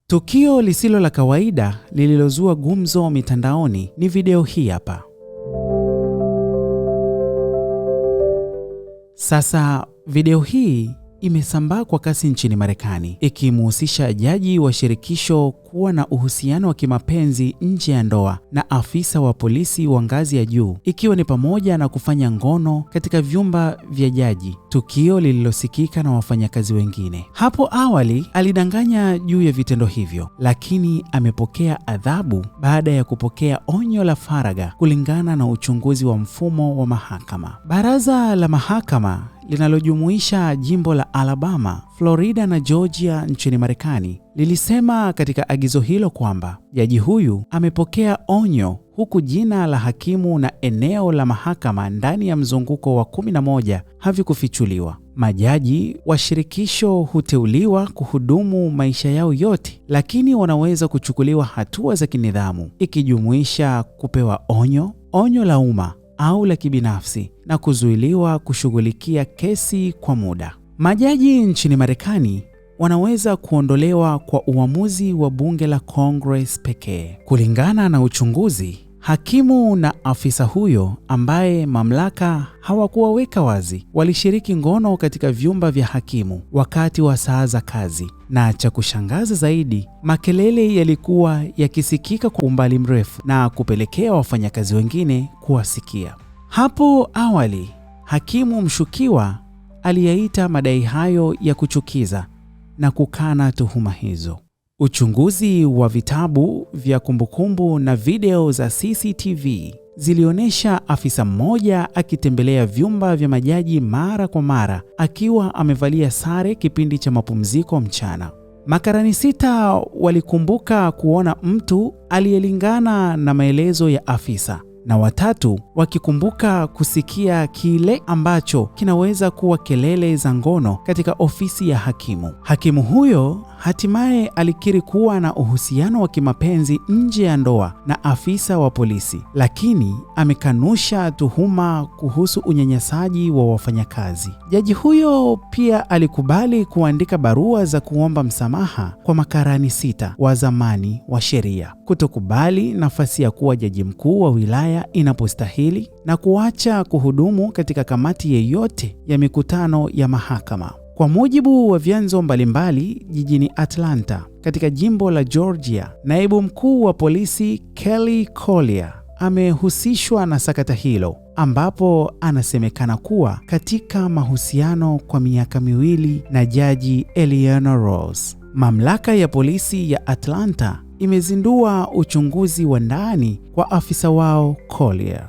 Tukio lisilo la kawaida lililozua gumzo mitandaoni ni video hii hapa. Sasa video hii imesambaa kwa kasi nchini Marekani, ikimhusisha jaji wa shirikisho kuwa na uhusiano wa kimapenzi nje ya ndoa na afisa wa polisi wa ngazi ya juu, ikiwa ni pamoja na kufanya ngono katika vyumba vya jaji, tukio lililosikika na wafanyakazi wengine. Hapo awali alidanganya juu ya vitendo hivyo, lakini amepokea adhabu baada ya kupokea onyo la faragha kulingana na uchunguzi wa mfumo wa mahakama. Baraza la mahakama linalojumuisha jimbo la Alabama, Florida na Georgia nchini Marekani lilisema katika agizo hilo kwamba jaji huyu amepokea onyo, huku jina la hakimu na eneo la mahakama ndani ya mzunguko wa 11 havikufichuliwa. Majaji wa shirikisho huteuliwa kuhudumu maisha yao yote, lakini wanaweza kuchukuliwa hatua za kinidhamu, ikijumuisha kupewa onyo la umma au la kibinafsi na kuzuiliwa kushughulikia kesi kwa muda. Majaji nchini Marekani wanaweza kuondolewa kwa uamuzi wa bunge la Congress pekee. Kulingana na uchunguzi, hakimu na afisa huyo ambaye mamlaka hawakuwaweka wazi walishiriki ngono katika vyumba vya hakimu wakati wa saa za kazi, na cha kushangaza zaidi, makelele yalikuwa yakisikika kwa umbali mrefu na kupelekea wafanyakazi wengine kuwasikia. Hapo awali, hakimu mshukiwa aliyaita madai hayo ya kuchukiza na kukana tuhuma hizo. Uchunguzi wa vitabu vya kumbukumbu na video za CCTV zilionyesha afisa mmoja akitembelea vyumba vya majaji mara kwa mara akiwa amevalia sare kipindi cha mapumziko mchana. Makarani 6 walikumbuka kuona mtu aliyelingana na maelezo ya afisa, na 3 wakikumbuka kusikia kile ambacho kinaweza kuwa kelele za ngono katika ofisi ya hakimu. Hakimu huyo hatimaye alikiri kuwa na uhusiano wa kimapenzi nje ya ndoa na afisa wa polisi, lakini amekanusha tuhuma kuhusu unyanyasaji wa wafanyakazi. Jaji huyo pia alikubali kuandika barua za kuomba msamaha kwa makarani 6 wa zamani wa sheria, kutokubali nafasi ya kuwa jaji mkuu wa wilaya inapostahili na kuacha kuhudumu katika kamati yeyote ya mikutano ya mahakama. Kwa mujibu wa vyanzo mbalimbali jijini Atlanta katika jimbo la Georgia, naibu mkuu wa polisi Kelly Collier amehusishwa na sakata hilo, ambapo anasemekana kuwa katika mahusiano kwa miaka 2 na jaji Eleanor Rose. Mamlaka ya polisi ya Atlanta imezindua uchunguzi wa ndani kwa afisa wao Collier.